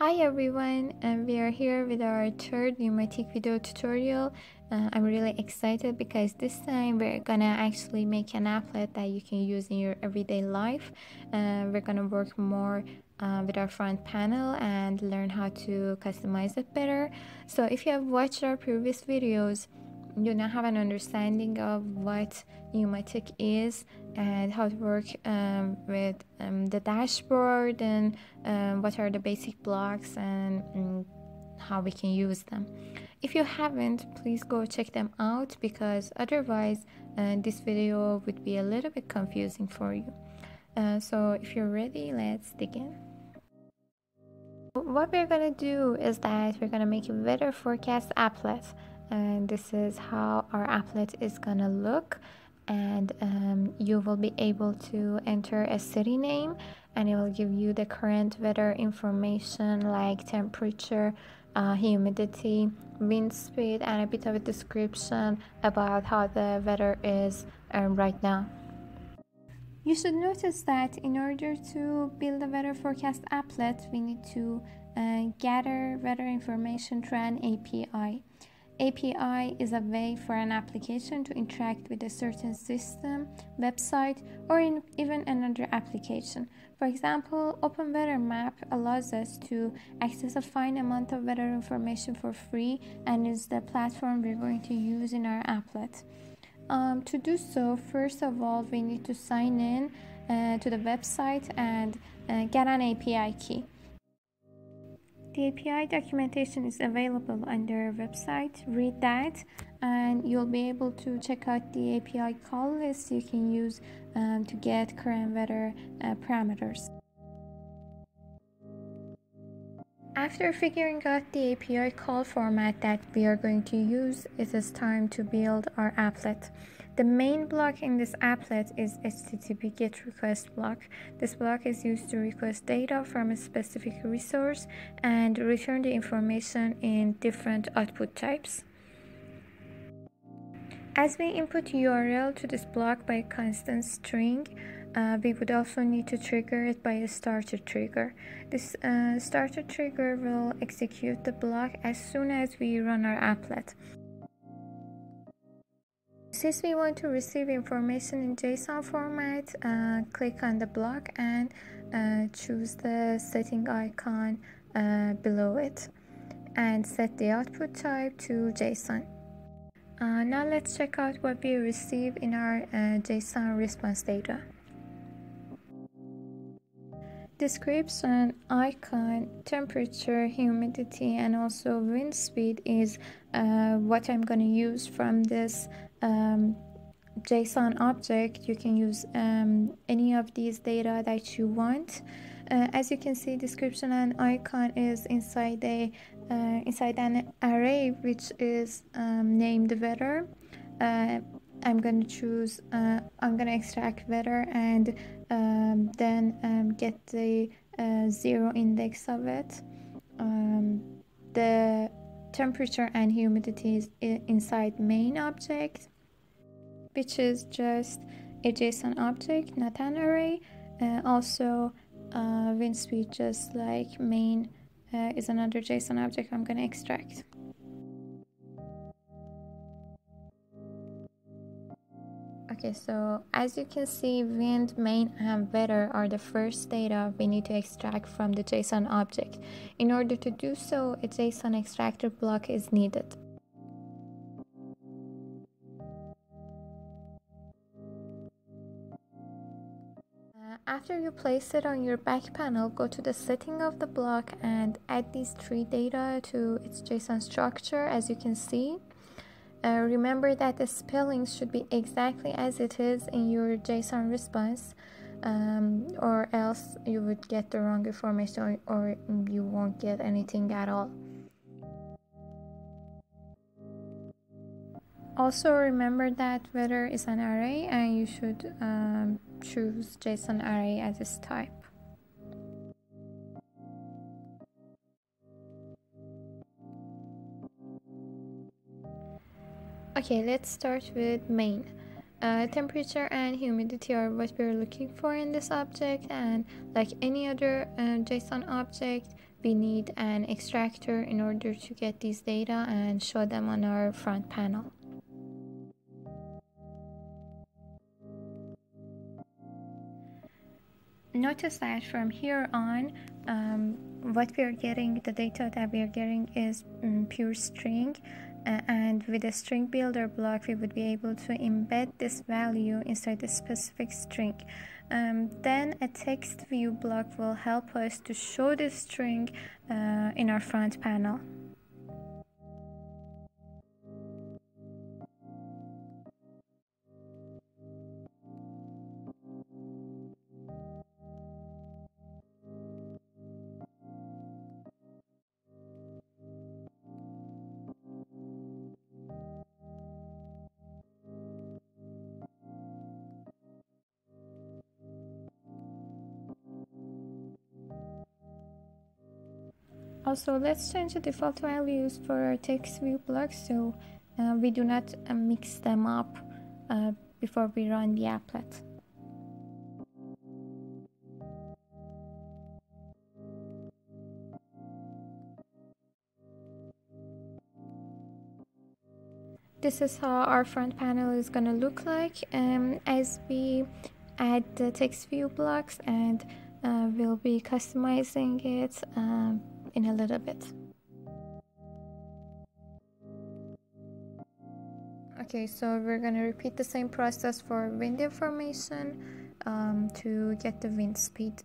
Hi everyone, and we are here with our third Niomatic video tutorial. I'm really excited because this time we're gonna actually make an applet that you can use in your everyday life. We're gonna work more with our front panel and learn how to customize it better. So if you have watched our previous videos, you now have an understanding of what Niomatic is and how to work with the dashboard and what are the basic blocks and how we can use them. If you haven't, please go check them out because otherwise this video would be a little bit confusing for you. So if you're ready, let's begin. What we're gonna do is that we're gonna make a weather forecast applet, and this is how our applet is gonna look. And you will be able to enter a city name and it will give you the current weather information like temperature, humidity, wind speed, and a bit of a description about how the weather is right now. You should notice that in order to build a weather forecast applet, we need to gather weather information through an API. API is a way for an application to interact with a certain system, website, or even another application. For example, Open Weather Map allows us to access a fine amount of weather information for free and is the platform we're going to use in our applet. To do so, first of all, we need to sign in to the website and get an API key. The API documentation is available on their website. Read that and you'll be able to check out the API call list you can use to get current weather parameters. After figuring out the API call format that we are going to use, it is time to build our applet. The main block in this applet is HTTP GET request block. This block is used to request data from a specific resource and return the information in different output types. As we input URL to this block by a constant string, we would also need to trigger it by a starter trigger. This starter trigger will execute the block as soon as we run our applet. Since we want to receive information in JSON format, click on the block and choose the setting icon below it and set the output type to JSON. Now let's check out what we receive in our JSON response data. Description, icon, temperature, humidity, and also wind speed is what I'm going to use from this JSON object. You can use any of these data that you want. As you can see, description and icon is inside an array which is named weather. I'm going to choose, I'm going to extract weather and then get the 0 index of it. The temperature and humidity is inside main object, which is just a JSON object, not an array. Also, wind speed, just like main, is another JSON object I'm going to extract. Okay, so as you can see, wind, main, and weather are the first data we need to extract from the JSON object. In order to do so, a JSON extractor block is needed. After you place it on your back panel, go to the setting of the block and add these 3 data to its JSON structure, as you can see. Remember that the spelling should be exactly as it is in your JSON response, or else you would get the wrong information or you won't get anything at all. Also remember that weather is an array and you should choose JSON array as its type. Okay, let's start with main. Temperature and humidity are what we're looking for in this object, and like any other JSON object, we need an extractor in order to get these data and show them on our front panel. Notice that from here on, what we are getting, the data that we are getting is pure string, and with a string builder block we would be able to embed this value inside a specific string. Then a text view block will help us to show the string in our front panel. Also, let's change the default values for our text view blocks so we do not mix them up before we run the applet. This is how our front panel is going to look like as we add the text view blocks, and we'll be customizing it in a little bit. Okay, so we're going to repeat the same process for wind information to get the wind speed.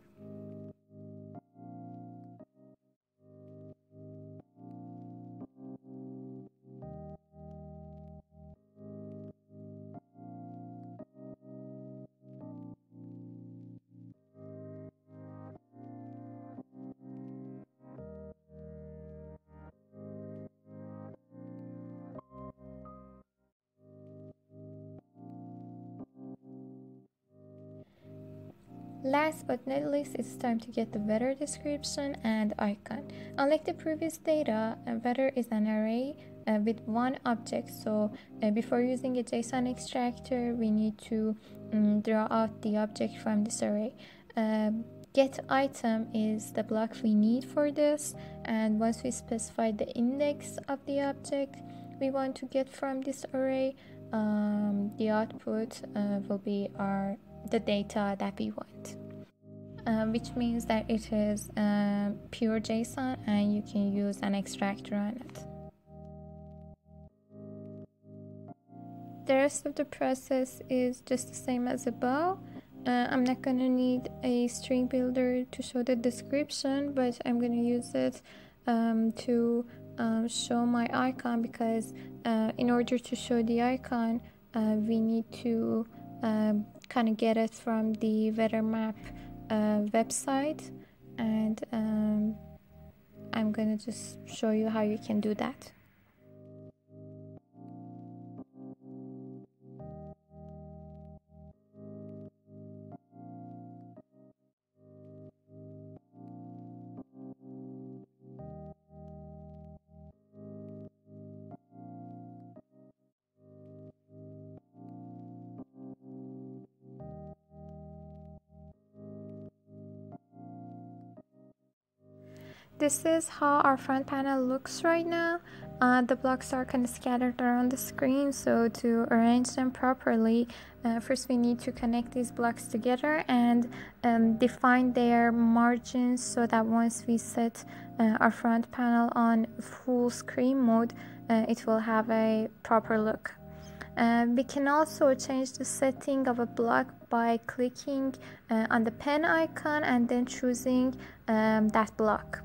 Last but not least, it's time to get the weather description and icon. Unlike the previous data, weather is an array with one object, so before using a JSON extractor, we need to draw out the object from this array. Get item is the block we need for this, and once we specify the index of the object we want to get from this array, the output will be the data that we want, which means that it is pure JSON and you can use an extractor on it. The rest of the process is just the same as above. I'm not going to need a string builder to show the description, but I'm going to use it to show my icon, because in order to show the icon we need to kind of get it from the weather map website, and I'm gonna just show you how you can do that. This is how our front panel looks right now. The blocks are kind of scattered around the screen, so to arrange them properly, first we need to connect these blocks together and define their margins so that once we set our front panel on full screen mode, it will have a proper look. We can also change the setting of a block by clicking on the pen icon and then choosing that block.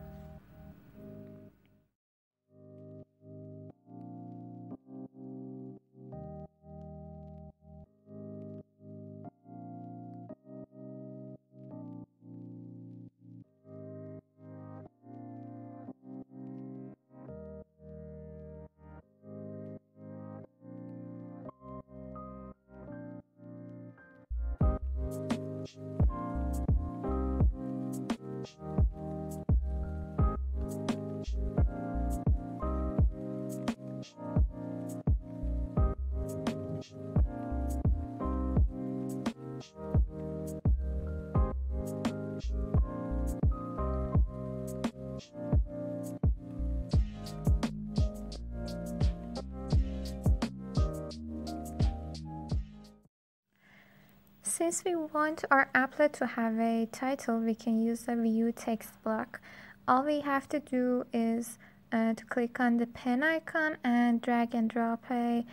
since we want our applet to have a title, we can use a view text block. All we have to do is to click on the pen icon and drag and drop a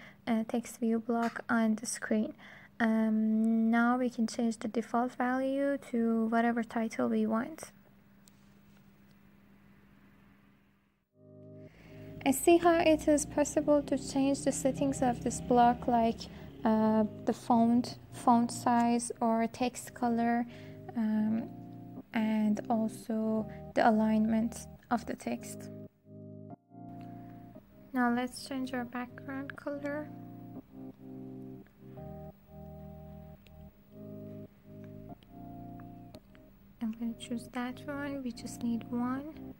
text view block on the screen. Now we can change the default value to whatever title we want. I see how it is possible to change the settings of this block, like the font size or text color, and also the alignment of the text. Now let's change our background color. I'm going to choose that one. We just need one.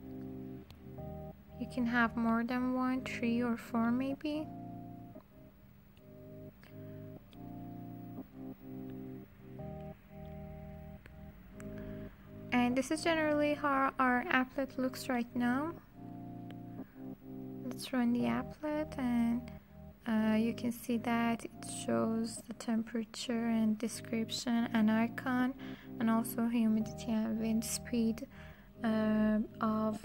You can have more than one, 3 or 4 maybe. And this is generally how our applet looks right now. Let's run the applet, and you can see that it shows the temperature and description and icon, and also humidity and wind speed of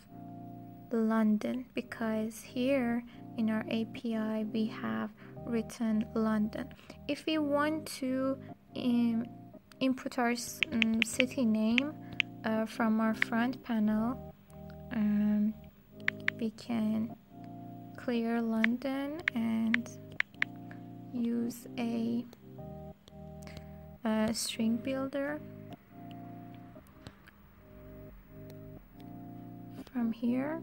London, because here in our API we have written London. If we want to input our city name from our front panel, we can clear London and use a string builder from here.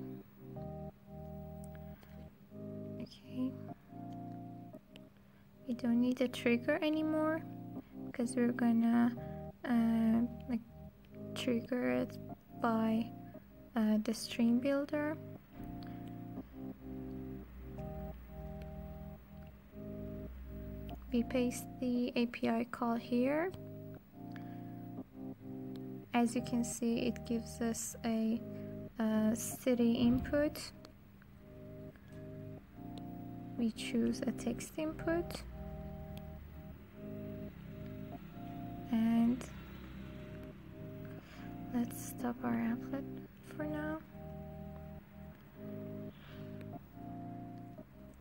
Okay, we don't need a trigger anymore because we're gonna like trigger it by the string builder. We paste the API call here. As you can see, it gives us a city input. We choose a text input, and let's stop our applet for now.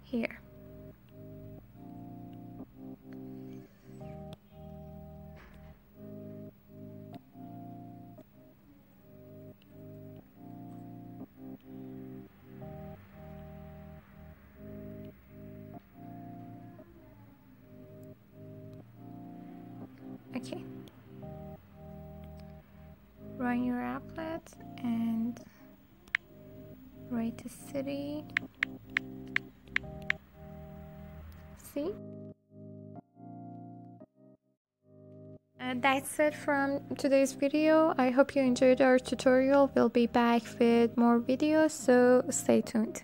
Here. Okay, run your applet and write the city. See? That's it from today's video. I hope you enjoyed our tutorial. We'll be back with more videos, so stay tuned.